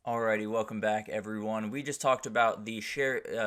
Alrighty, welcome back, everyone. We just talked about the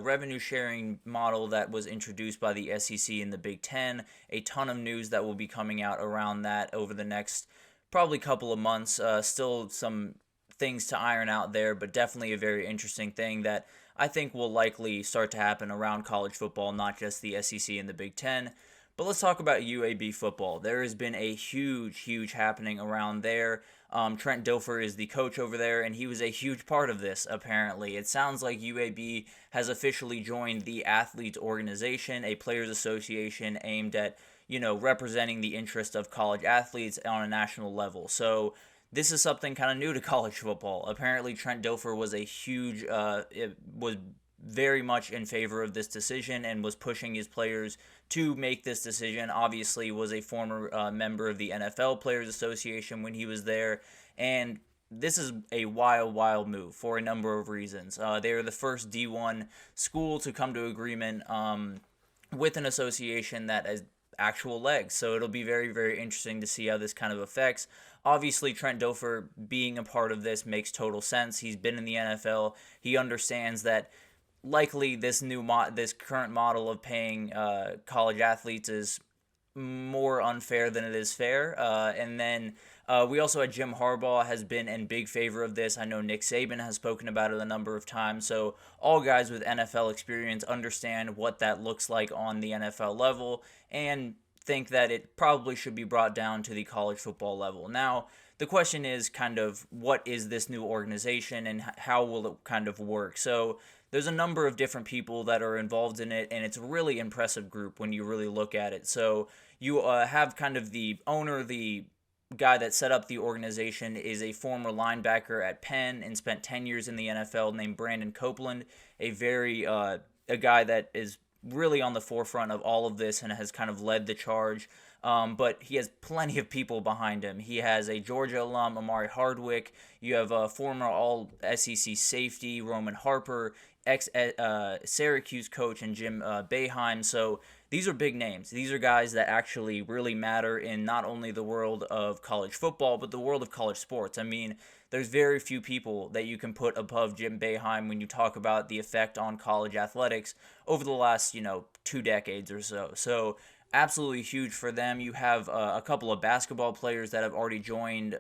revenue sharing model that was introduced by the SEC and the Big Ten. A ton of news that will be coming out around that over the next probably couple of months. Still some things to iron out there, but definitely a very interesting thing that I think will likely start to happen around college football, not just the SEC and the Big Ten. But let's talk about UAB football. There has been a huge happening around there. Trent Dilfer is the coach over there, and he was a huge part of this, apparently. It sounds like UAB has officially joined the Athletes Organization, a players' association aimed at, representing the interest of college athletes on a national level. So this is something kind of new to college football. Apparently, Trent Dilfer was very much in favor of this decision and was pushing his players to make this decision. Obviously, was a former member of the NFL Players Association when he was there, and this is a wild move for a number of reasons. They are the first D1 school to come to agreement with an association that has actual legs. So it'll be very interesting to see how this kind of affects. Obviously, Trent Dilfer being a part of this makes total sense. He's been in the NFL. He understands that likely this current model of paying college athletes is more unfair than it is fair. And then we also had Jim Harbaugh has been in big favor of this. I know Nick Saban has spoken about it a number of times. So all guys with NFL experience understand what that looks like on the NFL level and think that it probably should be brought down to the college football level. Now, the question is kind of what is this new organization and how will it kind of work? So there's a number of different people that are involved in it, and it's a really impressive group when you really look at it. So you have kind of the owner, the guy that set up the organization is a former linebacker at Penn and spent 10 years in the NFL named Brandon Copeland, a guy that is really on the forefront of all of this and has kind of led the charge. But he has plenty of people behind him. He has a Georgia alum, Amari Hardwick. You have a former All-SEC safety, Roman Harper, ex-Syracuse coach, and Jim Boeheim. So these are big names. These are guys that actually really matter in not only the world of college football, but the world of college sports. I mean, there's very few people that you can put above Jim Boeheim when you talk about the effect on college athletics over the last, 2 decades or so. So absolutely huge for them. You have a couple of basketball players that have already joined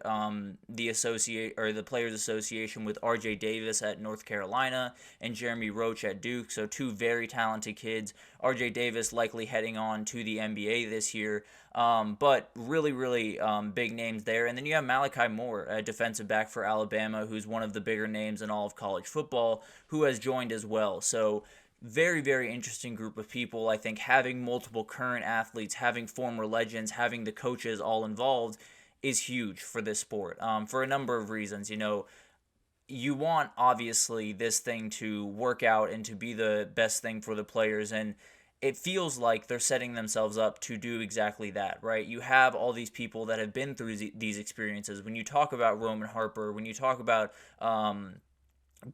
the Players Association with R.J. Davis at North Carolina and Jeremy Roach at Duke. So two very talented kids. R.J. Davis likely heading on to the NBA this year. But really big names there. And then you have Malachi Moore, a defensive back for Alabama, who's one of the bigger names in all of college football, who has joined as well. So very interesting group of people. I think having multiple current athletes, having former legends, having the coaches all involved is huge for this sport for a number of reasons. You want, obviously, this thing to work out and to be the best thing for the players, and it feels like they're setting themselves up to do exactly that, right? You have all these people that have been through these experiences. When you talk about Roman Harper, when you talk about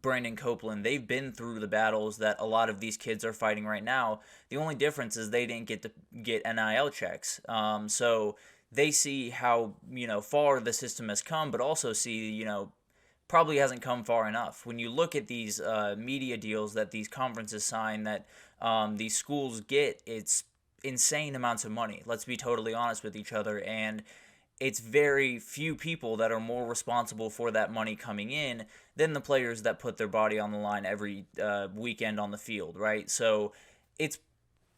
Brandon Copeland, they've been through the battles that a lot of these kids are fighting right now. The only difference is they didn't get NIL checks. So they see how, far the system has come, but also see, probably hasn't come far enough. When you look at these media deals that these conferences sign, that these schools get, it's insane amounts of money. Let's be totally honest with each other. And it's very few people that are more responsible for that money coming in than the players that put their body on the line every weekend on the field, right? So it's,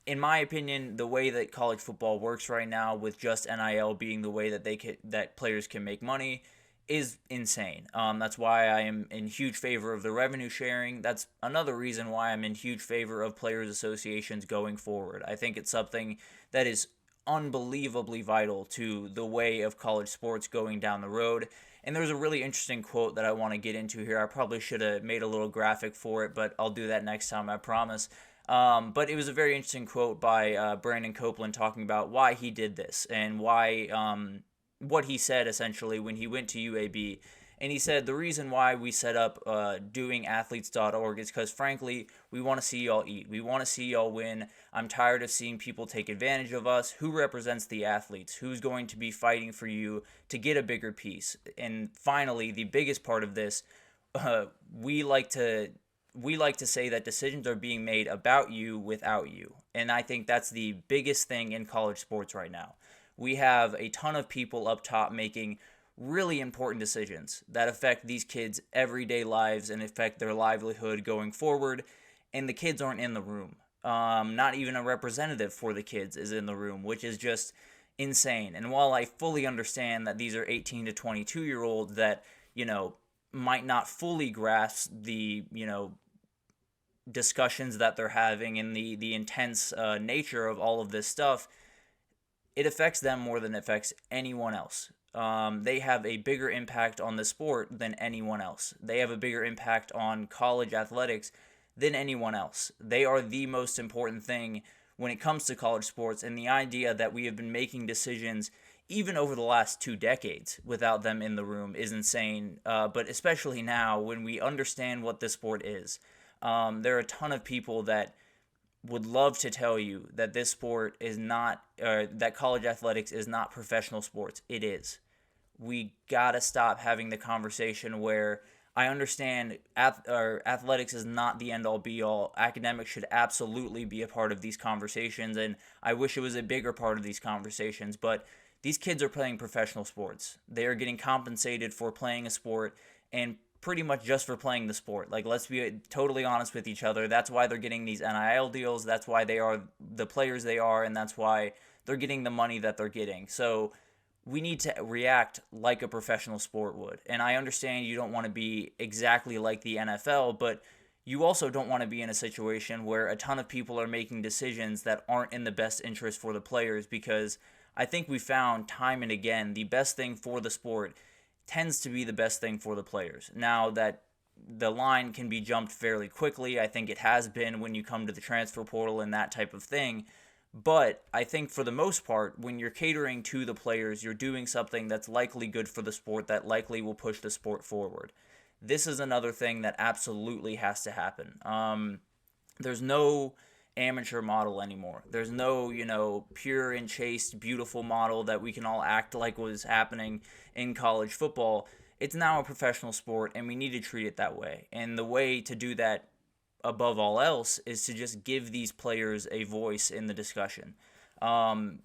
in my opinion, the way that college football works right now, with just NIL being the way that that players can make money, is insane. That's why I am in huge favor of the revenue sharing. That's another reason why I'm in huge favor of players associations going forward. I think it's something that is unbelievably vital to the way of college sports going down the road. And there's a really interesting quote that I want to get into here. I probably should have made a little graphic for it, but I'll do that next time, I promise. But it was a very interesting quote by Brandon Copeland talking about why he did this and why what he said essentially when he went to UAB. And he said, the reason why we set up doingathletes.org is because, frankly, we want to see y'all eat. We want to see y'all win. I'm tired of seeing people take advantage of us. Who represents the athletes? Who's going to be fighting for you to get a bigger piece? And finally, the biggest part of this, we like to say that decisions are being made about you without you. And I think that's the biggest thing in college sports right now. We have a ton of people up top making really important decisions that affect these kids' everyday lives and affect their livelihood going forward. And the kids aren't in the room. Not even a representative for the kids is in the room, which is just insane. And while I fully understand that these are 18 to 22-year-olds that, might not fully grasp the, discussions that they're having and the intense nature of all of this stuff, it affects them more than it affects anyone else. They have a bigger impact on the sport than anyone else. They have a bigger impact on college athletics than anyone else. They are the most important thing when it comes to college sports, and the idea that we have been making decisions even over the last 2 decades without them in the room is insane, but especially now when we understand what this sport is. There are a ton of people that would love to tell you that this sport is not, that college athletics is not professional sports. It is. We gotta stop having the conversation where I understand athletics is not the end-all be-all. Academics should absolutely be a part of these conversations, and I wish it was a bigger part of these conversations, but these kids are playing professional sports. They are getting compensated for playing a sport and pretty much just for playing the sport. Like, let's be totally honest with each other. That's why they're getting these NIL deals. That's why they are the players they are, and that's why they're getting the money that they're getting. So we need to react like a professional sport would. And I understand you don't want to be exactly like the NFL, but you also don't want to be in a situation where a ton of people are making decisions that aren't in the best interest for the players, because I think we found time and again the best thing for the sport tends to be the best thing for the players. Now that the line can be jumped fairly quickly, I think it has been when you come to the transfer portal and that type of thing. But I think for the most part, when you're catering to the players, you're doing something that's likely good for the sport, that likely will push the sport forward. This is another thing that absolutely has to happen. There's no amateur model anymore. There's no, pure and chaste, beautiful model that we can all act like was happening in college football. It's now a professional sport, and we need to treat it that way. And the way to do that, above all else, is to just give these players a voice in the discussion.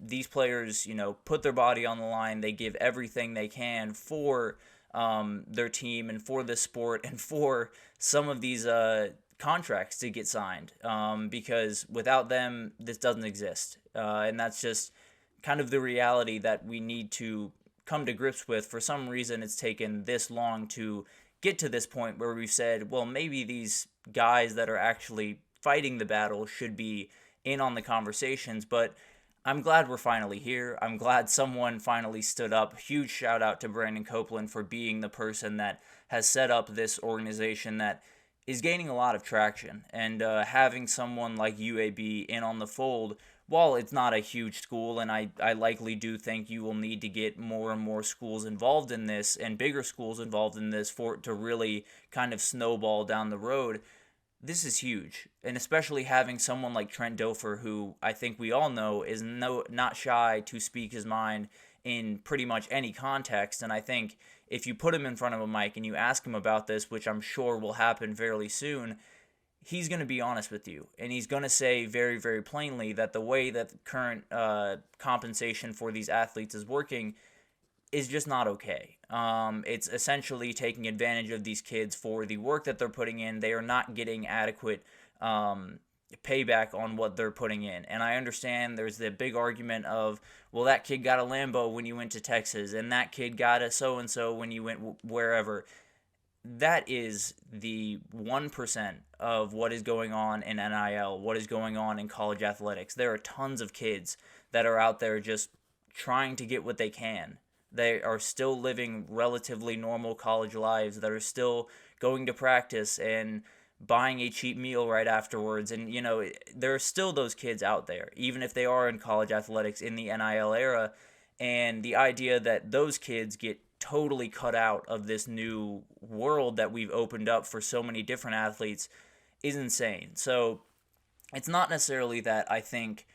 These players, put their body on the line. They give everything they can for their team and for this sport and for some of these contracts to get signed, because without them, this doesn't exist. And that's just kind of the reality that we need to come to grips with. For some reason, it's taken this long to get to this point where we've said, well, maybe these guys that are actually fighting the battle should be in on the conversations. But I'm glad we're finally here. I'm glad someone finally stood up. Huge shout out to Brandon Copeland for being the person that has set up this organization that is gaining a lot of traction. And having someone like UAB in on the fold, while it's not a huge school, and I likely do think you will need to get more and more schools involved in this and bigger schools involved in this for it to really kind of snowball down the road, this is huge. And especially having someone like Trent Dilfer, who I think we all know is not shy to speak his mind in pretty much any context. And I think if you put him in front of a mic and you ask him about this, which I'm sure will happen fairly soon, he's going to be honest with you. And he's going to say very, very plainly that the way that the current compensation for these athletes is working is just not okay. It's essentially taking advantage of these kids for the work that they're putting in. They are not getting adequate payback on what they're putting in. And I understand there's the big argument of, well, that kid got a Lambo when you went to Texas, and that kid got a so-and-so when you went wherever. That is the 1% of what is going on in NIL, what is going on in college athletics. There are tons of kids that are out there just trying to get what they can. They are still living relatively normal college lives, that are still going to practice and buying a cheap meal right afterwards. And, there are still those kids out there, even if they are in college athletics in the NIL era. And the idea that those kids get totally cut out of this new world that we've opened up for so many different athletes is insane. So it's not necessarily that I think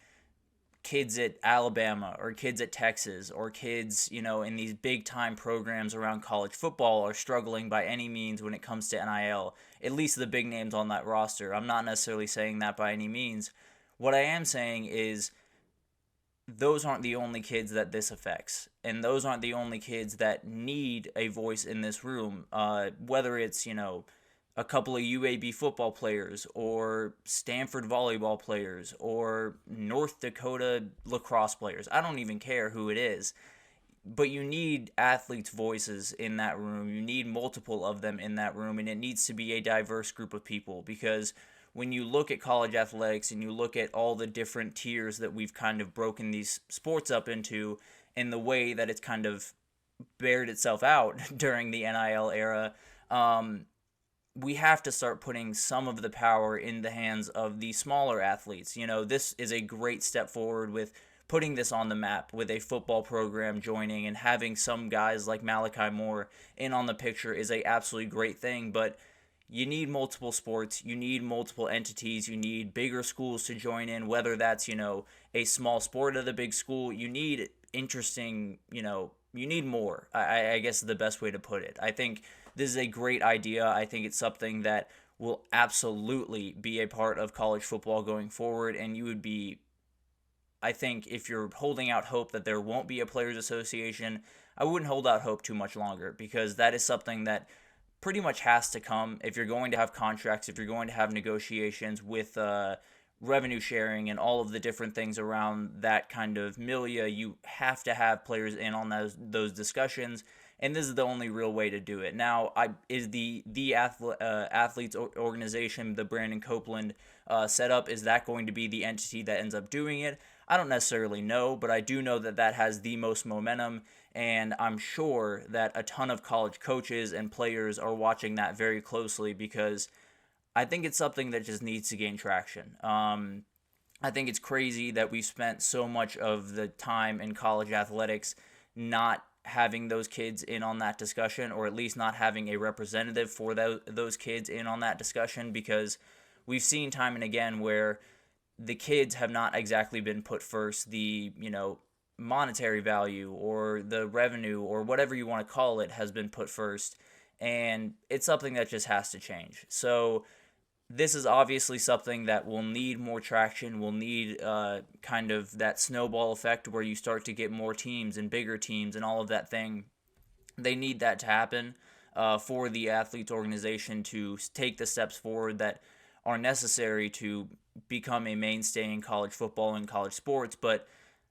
kids at Alabama or kids at Texas or kids, in these big time programs around college football are struggling by any means when it comes to NIL, at least the big names on that roster. I'm not necessarily saying that by any means. What I am saying is those aren't the only kids that this affects, and those aren't the only kids that need a voice in this room, whether it's, a couple of UAB football players or Stanford volleyball players or North Dakota lacrosse players. I don't even care who it is. But you need athletes' voices in that room. You need multiple of them in that room, and it needs to be a diverse group of people, because when you look at college athletics and you look at all the different tiers that we've kind of broken these sports up into, and the way that it's kind of bared itself out during the NIL era, we have to start putting some of the power in the hands of the smaller athletes. This is a great step forward with putting this on the map, with a football program joining and having some guys like Malachi Moore in on the picture is a absolutely great thing. But you need multiple sports, you need multiple entities, you need bigger schools to join in, whether that's, a small sport at a big school. You need interesting, you need more, I guess is the best way to put it. I think this is a great idea. I think it's something that will absolutely be a part of college football going forward, and you would be, I think, if you're holding out hope that there won't be a players association, I wouldn't hold out hope too much longer, because that is something that pretty much has to come if you're going to have contracts, if you're going to have negotiations with revenue sharing and all of the different things around that kind of milieu. You have to have players in on those discussions, and this is the only real way to do it. Now, is the athletes organization, the Brandon Copeland setup, is that going to be the entity that ends up doing it? I don't necessarily know, but I do know that that has the most momentum, and I'm sure that a ton of college coaches and players are watching that very closely, because I think it's something that just needs to gain traction. I think it's crazy that we've spent so much of the time in college athletics not having those kids in on that discussion, or at least not having a representative for those kids in on that discussion, because we've seen time and again where the kids have not exactly been put first. The, monetary value or the revenue or whatever you want to call it has been put first, and it's something that just has to change. So this is obviously something that will need more traction, will need kind of that snowball effect where you start to get more teams and bigger teams and all of that thing. They need that to happen for the athletes organization to take the steps forward that are necessary to become a mainstay in college football and college sports, but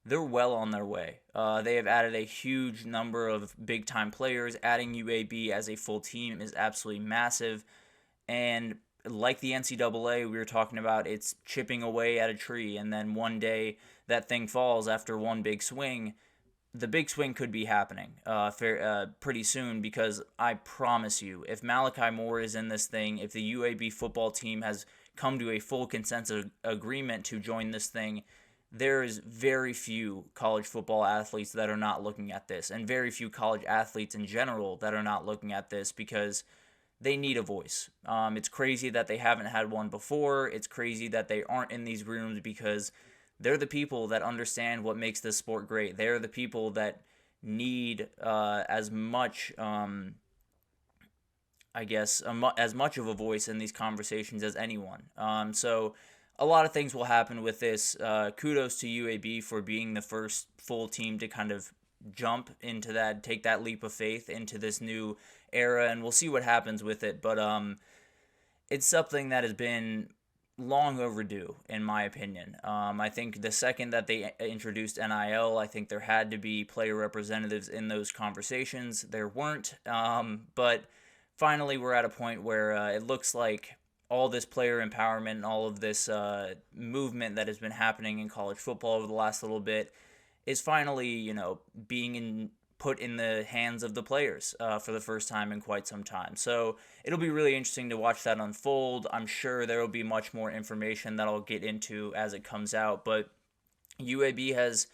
they're well on their way. They have added a huge number of big-time players. Adding UAB as a full team is absolutely massive, and like the NCAA we were talking about, it's chipping away at a tree, and then one day that thing falls after one big swing. The big swing could be happening pretty soon, because I promise you, if Malachi Moore is in this thing, if the UAB football team has come to a full consensus agreement to join this thing, there is very few college football athletes that are not looking at this, and very few college athletes in general that are not looking at this, because they need a voice. It's crazy that they haven't had one before. It's crazy that they aren't in these rooms, because they're the people that understand what makes this sport great. They're the people that need as much, as much of a voice in these conversations as anyone. So a lot of things will happen with this. Kudos to UAB for being the first full team to kind of jump into that, take that leap of faith into this new era, and we'll see what happens with it. But it's something that has been long overdue, in my opinion. I think the second that they introduced NIL, I think there had to be player representatives in those conversations. There weren't, but finally we're at a point where it looks like all this player empowerment and all of this movement that has been happening in college football over the last little bit is finally, being put in the hands of the players for the first time in quite some time. So it'll be really interesting to watch that unfold. I'm sure there will be much more information that I'll get into as it comes out, but UAB has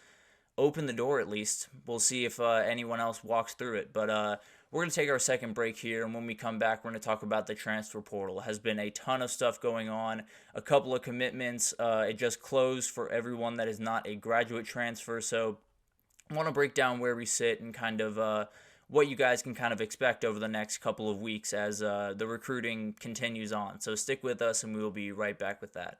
opened the door at least. We'll see if anyone else walks through it. But We're going to take our second break here, and when we come back, we're going to talk about the transfer portal. It has been a ton of stuff going on, a couple of commitments. It just closed for everyone that is not a graduate transfer, so I want to break down where we sit and kind of what you guys can kind of expect over the next couple of weeks as the recruiting continues on. So stick with us, and we will be right back with that.